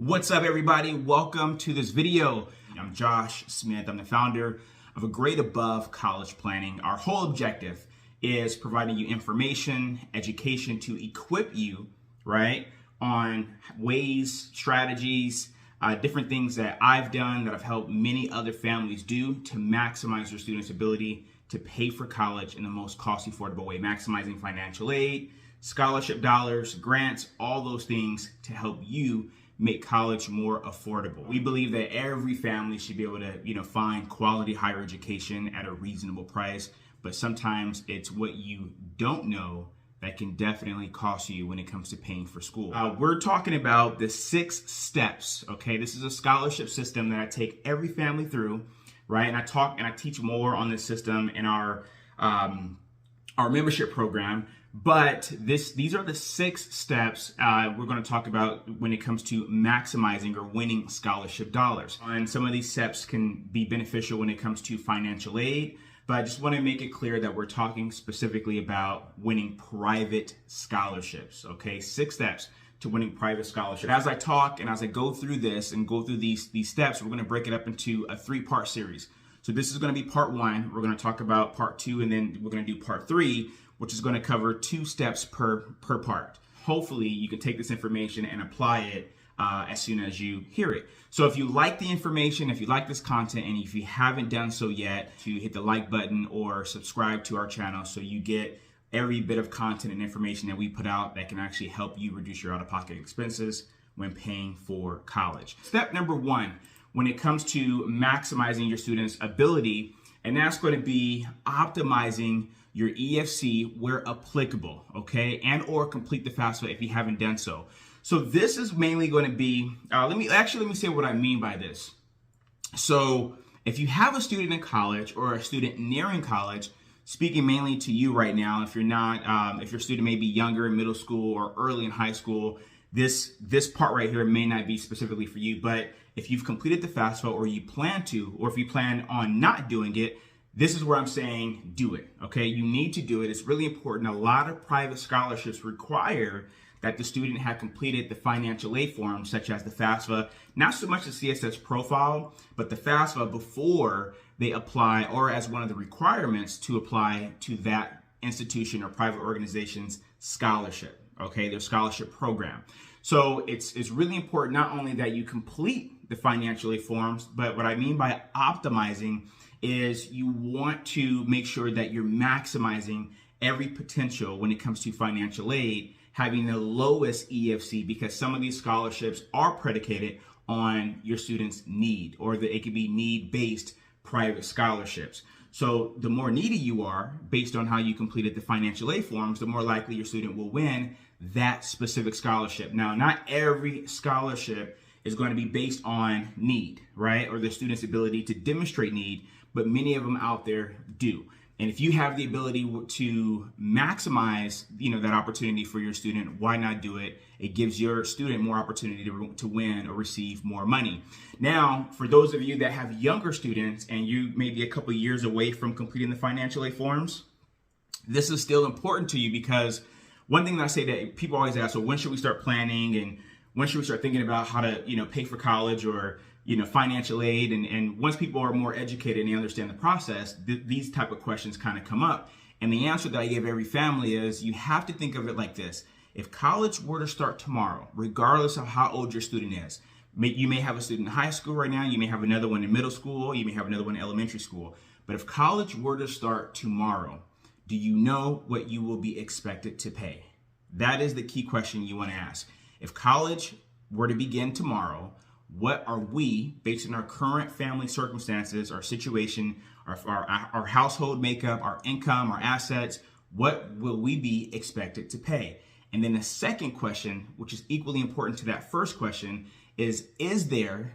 What's up, everybody? Welcome to this video. I'm Josh Smith. I'm the founder of A Grade Above College Planning. Our whole objective is providing you information, education to equip you, right, on ways, strategies, different things that I've done that have helped many other families do to maximize your students' ability to pay for college in the most cost affordable way, maximizing financial aid, scholarship dollars, grants, all those things to help you make college more affordable. We believe that every family should be able to, find quality higher education at a reasonable price, but sometimes it's what you don't know that can definitely cost you when it comes to paying for school. We're talking about the 6 steps, okay? This is a scholarship system that I take every family through, right? And I teach more on this system in our membership program. But these are the 6 steps we're going to talk about when it comes to maximizing or winning scholarship dollars. And some of these steps can be beneficial when it comes to financial aid, but I just want to make it clear that we're talking specifically about winning private scholarships, okay? 6 steps to winning private scholarships. As I talk and as I go through this and go through these steps, we're going to break it up into a 3-part series. So this is going to be part 1. We're going to talk about part 2, and then we're going to do part 3, which is going to cover 2 steps per part. Hopefully you can take this information and apply it as soon as you hear it. So if you like the information, if you like this content, and if you haven't done so yet, to hit the like button or subscribe to our channel so you get every bit of content and information that we put out that can actually help you reduce your out-of-pocket expenses when paying for college. Step number 1, when it comes to maximizing your students' ability, and that's going to be optimizing your EFC where applicable, okay, and or complete the FAFSA if you haven't done so. So this is mainly going to be, let me say what I mean by this. So if you have a student in college or a student nearing college, speaking mainly to you right now, if you're not, if your student may be younger in middle school or early in high school, this part right here may not be specifically for you. But if you've completed the FAFSA or you plan to, or if you plan on not doing it, this is where I'm saying do it, okay? You need to do it. It's really important. A lot of private scholarships require that the student have completed the financial aid forms, such as the FAFSA, not so much the CSS profile, but the FAFSA before they apply, or as one of the requirements to apply to that institution or private organization's scholarship, okay, their scholarship program. So it's really important not only that you complete the financial aid forms, but what I mean by optimizing is you want to make sure that you're maximizing every potential when it comes to financial aid, having the lowest EFC, because some of these scholarships are predicated on your student's need, or it could be need-based private scholarships. So the more needy you are, based on how you completed the financial aid forms, the more likely your student will win that specific scholarship. Now, not every scholarship is going to be based on need, right? Or the student's ability to demonstrate need, but many of them out there do. And if you have the ability to maximize, that opportunity for your student, why not do it? It gives your student more opportunity to win or receive more money. Now, for those of you that have younger students and you may be a couple years away from completing the financial aid forms, this is still important to you, because one thing that I say that people always ask, so when should we start planning, and when should we start thinking about how to, pay for college or, financial aid? And once people are more educated and they understand the process, these type of questions kind of come up. And the answer that I give every family is you have to think of it like this. If college were to start tomorrow, regardless of how old your student is, you may have a student in high school right now, you may have another one in middle school, you may have another one in elementary school. But if college were to start tomorrow, do you know what you will be expected to pay? That is the key question you want to ask. If college were to begin tomorrow, what are we, based on our current family circumstances, our situation, our household makeup, our income, our assets, what will we be expected to pay? And then the second question, which is equally important to that first question, is there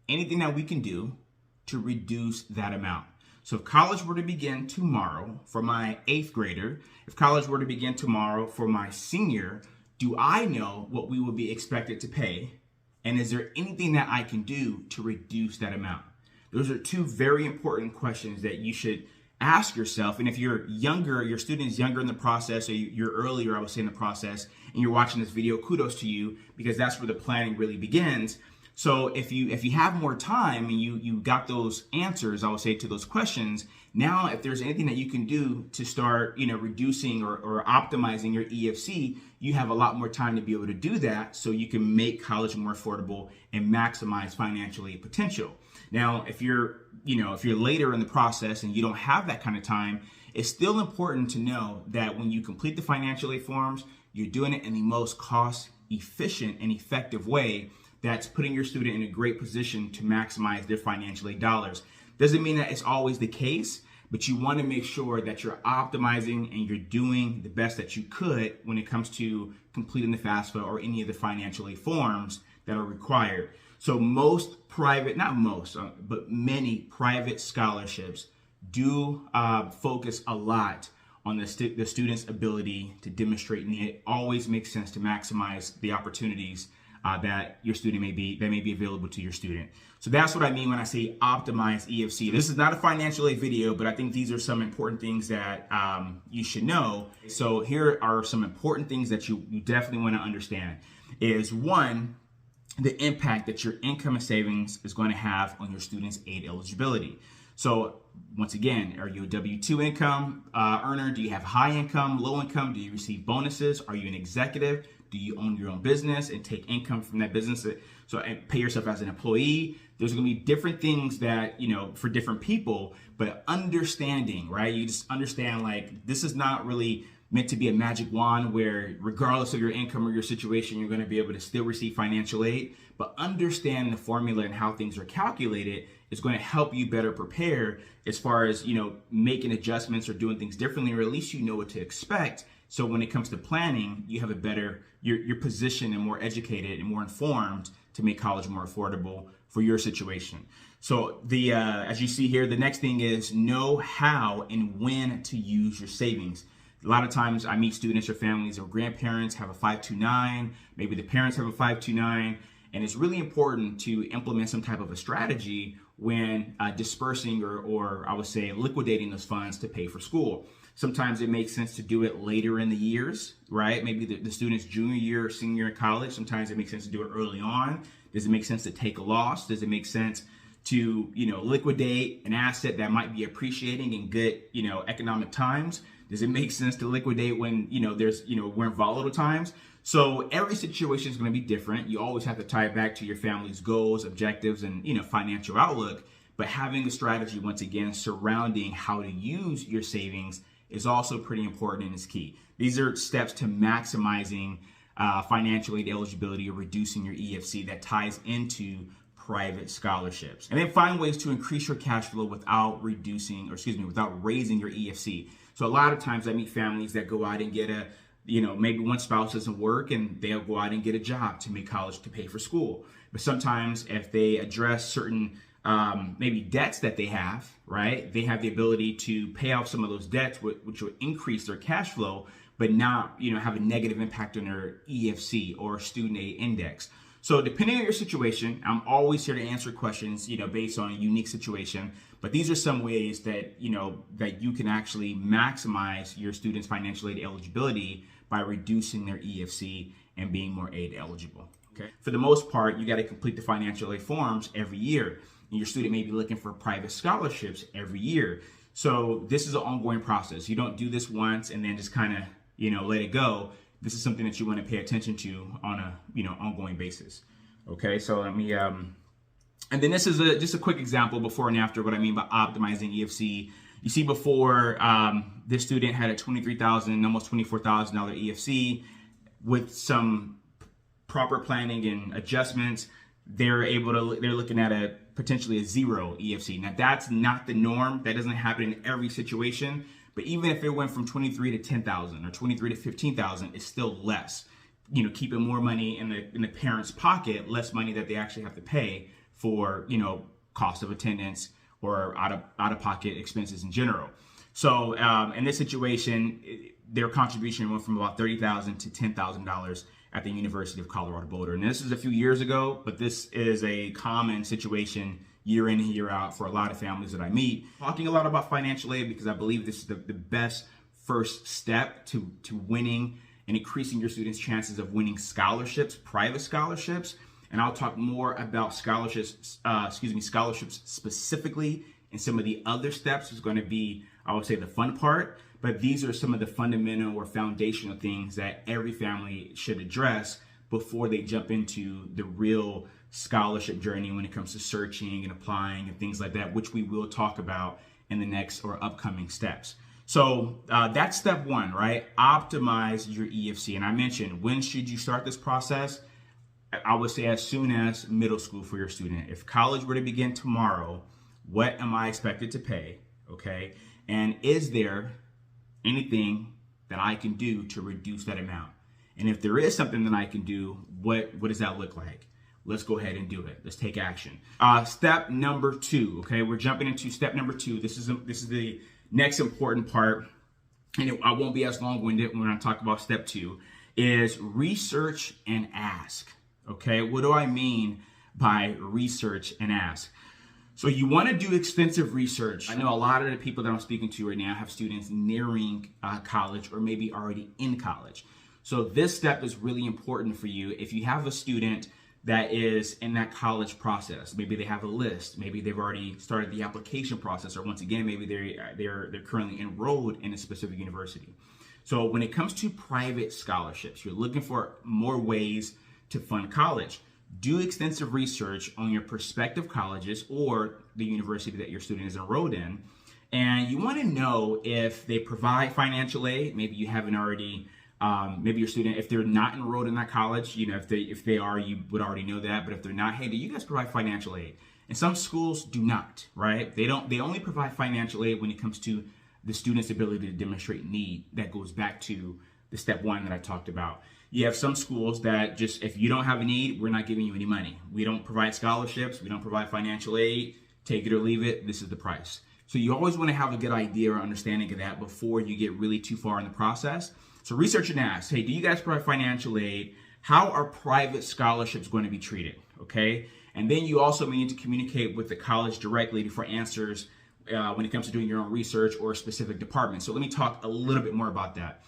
anything that we can do to reduce that amount? So if college were to begin tomorrow for my 8th grader, if college were to begin tomorrow for my senior, do I know what we will be expected to pay? And is there anything that I can do to reduce that amount? Those are 2 very important questions that you should ask yourself, and if you're younger, your student is younger in the process, or you're earlier, I would say, in the process, and you're watching this video, kudos to you, because that's where the planning really begins. So if you have more time and you got those answers, I would say, to those questions, now if there's anything that you can do to start, reducing or optimizing your EFC, you have a lot more time to be able to do that, so you can make college more affordable and maximize financially potential. Now, if you're later in the process and you don't have that kind of time, it's still important to know that when you complete the financial aid forms, you're doing it in the most cost efficient and effective way that's putting your student in a great position to maximize their financial aid dollars. Doesn't mean that it's always the case, but you want to make sure that you're optimizing and you're doing the best that you could when it comes to completing the FAFSA or any of the financial aid forms that are required. So most private, not most, but many private scholarships do focus a lot on the student's ability to demonstrate, and it always makes sense to maximize the opportunities that your student may be available to your student. So that's what I mean when I say optimize EFC. This is not a financial aid video, but I think these are some important things that you should know. So here are some important things that you definitely want to understand. Is one, the impact that your income and savings is going to have on your student's aid eligibility. So once again, are you a W-2 income earner? Do you have high income, low income? Do you receive bonuses? Are you an executive? Do you own your own business and take income from that business? So and pay yourself as an employee. There's going to be different things that, for different people, but understanding, right? You just understand, like, this is not really meant to be a magic wand where regardless of your income or your situation, you're going to be able to still receive financial aid. But understanding the formula and how things are calculated is going to help you better prepare as far as, making adjustments or doing things differently, or at least you know what to expect. So when it comes to planning, you have a better, you're positioned and more educated and more informed to make college more affordable for your situation. So as you see here, the next thing is know how and when to use your savings. A lot of times I meet students or families or grandparents have a 529, maybe the parents have a 529, and it's really important to implement some type of a strategy when dispersing or I would say liquidating those funds to pay for school. Sometimes it makes sense to do it later in the years, right? Maybe the student's junior year or senior year in college. Sometimes it makes sense to do it early on. Does it make sense to take a loss? Does it make sense to, liquidate an asset that might be appreciating in good, economic times? Does it make sense to liquidate when, we're in volatile times? So every situation is going to be different. You always have to tie it back to your family's goals, objectives, and, financial outlook. But having a strategy, once again, surrounding how to use your savings is also pretty important and is key. These are steps to maximizing financial aid eligibility or reducing your EFC that ties into private scholarships. And then find ways to increase your cash flow without raising your EFC. So a lot of times I meet families that go out and get maybe one spouse doesn't work and they'll go out and get a job to make college to pay for school. But sometimes if they address certain maybe debts that they have, right? They have the ability to pay off some of those debts, which will increase their cash flow, but not, have a negative impact on their EFC or student aid index. So depending on your situation, I'm always here to answer questions, based on a unique situation. But these are some ways that, that you can actually maximize your students' financial aid eligibility by reducing their EFC and being more aid eligible. Okay. For the most part, you got to complete the financial aid forms every year. And your student may be looking for private scholarships every year. So this is an ongoing process. You don't do this once and then just kind of, let it go. This is something that you want to pay attention to on a, ongoing basis. Okay, so let me, and then this is just a quick example before and after what I mean by optimizing EFC. You see before, this student had a $23,000, almost $24,000 EFC. With some proper planning and adjustments, they're looking at potentially a zero EFC. Now that's not the norm. That doesn't happen in every situation. But even if it went from 23 to 10,000 or 23 to 15,000, it's still less. Keeping more money in the parent's pocket, less money that they actually have to pay for, cost of attendance or out of pocket expenses in general. So in this situation, their contribution went from about $30,000 to $10,000 at the University of Colorado Boulder. And this is a few years ago, but this is a common situation year in and year out for a lot of families that I meet. Talking a lot about financial aid because I believe this is the best first step to winning and increasing your students' chances of winning scholarships, private scholarships. And I'll talk more about scholarships specifically, and some of the other steps is going to be, I would say, the fun part. But these are some of the fundamental or foundational things that every family should address before they jump into the real scholarship journey when it comes to searching and applying and things like that, which we will talk about in the next or upcoming steps. So that's step one, right? Optimize your EFC. And I mentioned, when should you start this process? I would say as soon as middle school for your student. If college were to begin tomorrow, what am I expected to pay? Okay. And is there anything that I can do to reduce that amount? And if there is something that I can do, what does that look like? Let's go ahead and do it. Let's take action. Step number 2. Okay, we're jumping into step number 2. This is the next important part, and I won't be as long-winded when I talk about step 2. Is research and ask. Okay, what do I mean by research and ask? So you want to do extensive research. I know a lot of the people that I'm speaking to right now have students nearing college or maybe already in college. So this step is really important for you. If you have a student that is in that college process, maybe they have a list, maybe they've already started the application process, or once again, maybe they're currently enrolled in a specific university. So when it comes to private scholarships, you're looking for more ways to fund college. Do extensive research on your prospective colleges or the university that your student is enrolled in. And you want to know if they provide financial aid. Maybe you haven't already, maybe your student, if they're not enrolled in that college, you know, if they are, you would already know that. But if they're not, hey, do you guys provide financial aid? And some schools do not, right? They only provide financial aid when it comes to the student's ability to demonstrate need. That goes back to the step 1 that I talked about. You have some schools that just, if you don't have a need, we're not giving you any money. We don't provide scholarships. We don't provide financial aid. Take it or leave it. This is the price. So you always want to have a good idea or understanding of that before you get really too far in the process. So research and ask, hey, do you guys provide financial aid? How are private scholarships going to be treated? Okay. And then you also need to communicate with the college directly for answers when it comes to doing your own research or a specific department. So let me talk a little bit more about that.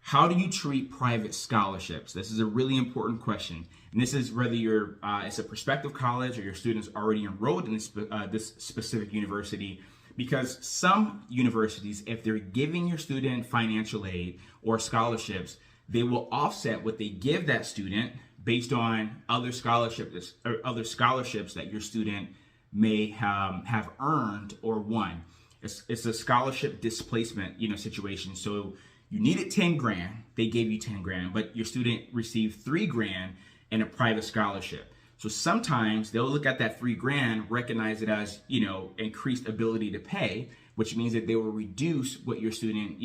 How do you treat private scholarships? This is a really important question. And this is whether you're it's a prospective college or your student's already enrolled in this specific university. Because some universities, if they're giving your student financial aid or scholarships, they will offset what they give that student based on other scholarships that your student may have earned or won. It's a scholarship displacement, situation. So you needed 10 grand, they gave you 10 grand, but your student received 3 grand in a private scholarship. So sometimes they'll look at that 3 grand, recognize it as, increased ability to pay, which means that they will reduce what your student,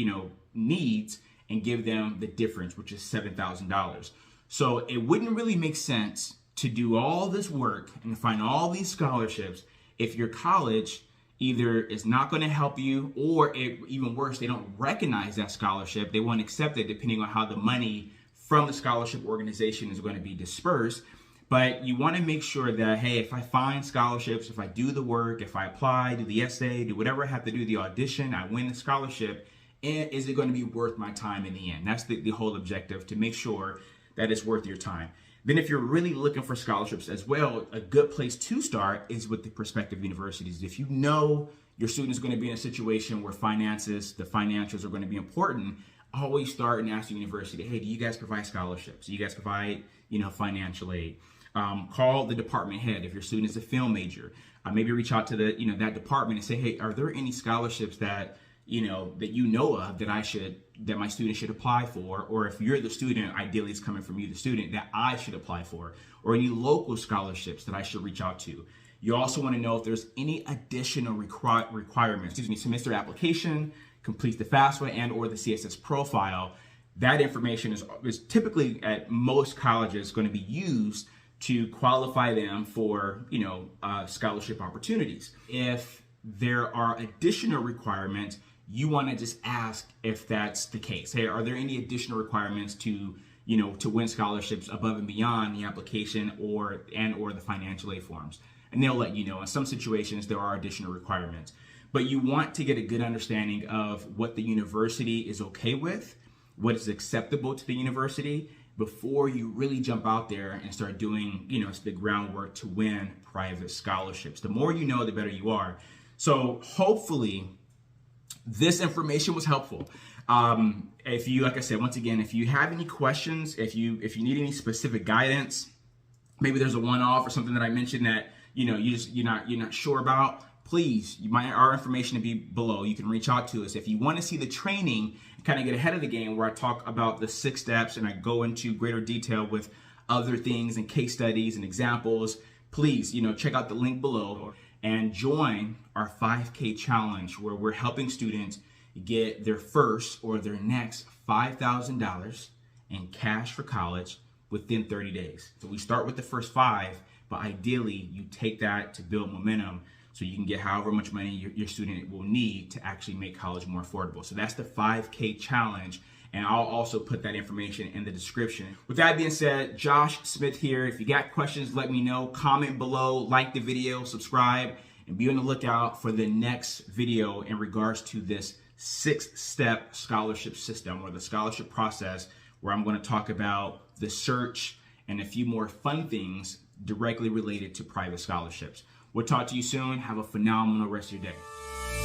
needs and give them the difference, which is $7,000. So it wouldn't really make sense to do all this work and find all these scholarships if your college either is not going to help you, or even worse, they don't recognize that scholarship. They won't accept it depending on how the money from the scholarship organization is going to be dispersed. But you want to make sure that, hey, if I find scholarships, if I do the work, if I apply, do the essay, do whatever I have to do, the audition, I win the scholarship, and is it going to be worth my time in the end? That's the whole objective, to make sure that it's worth your time. Then if you're really looking for scholarships as well, a good place to start is with the prospective universities. If you know your student is going to be in a situation where the financials are going to be important, always start and ask the university, hey, do you guys provide scholarships? Do you guys provide, financial aid? Call the department head if your student is a film major. Maybe reach out to that department and say, hey, are there any scholarships that of that my student should apply for? Or if you're the student, ideally it's coming from you, the student, that I should apply for, or any local scholarships that I should reach out to. You also want to know if there's any additional requirements. Semester application, complete the FAFSA and or the CSS profile. That information is typically at most colleges going to be used to qualify them for, scholarship opportunities. If there are additional requirements, you want to just ask if that's the case. Hey, are there any additional requirements to win scholarships above and beyond the application or the financial aid forms? and they'll let you know. In some situations, there are additional requirements. But you want to get a good understanding of what the university is okay with, what is acceptable to the university, before you really jump out there and start doing, the groundwork to win private scholarships. The more you know, the better you are. So hopefully this information was helpful. If you, like I said, once again, if you have any questions, if you need any specific guidance, maybe there's a one-off or something that I mentioned that, you're not sure about, please, our information to be below. You can reach out to us. If you want to see the training, kind of get ahead of the game where I talk about the 6 steps and I go into greater detail with other things and case studies and examples, please, check out the link below and join our 5K challenge where we're helping students get their first or their next $5,000 in cash for college within 30 days. So we start with the first 5, but ideally you take that to build momentum so you can get however much money your student will need to actually make college more affordable. So that's the 5K challenge, and I'll also put that information in the description. With that being said, Josh Smith here. If you got questions, let me know. Comment below, like the video, subscribe, and be on the lookout for the next video in regards to this 6-step scholarship system or the scholarship process, where I'm going to talk about the search and a few more fun things directly related to private scholarships. We'll talk to you soon. Have a phenomenal rest of your day.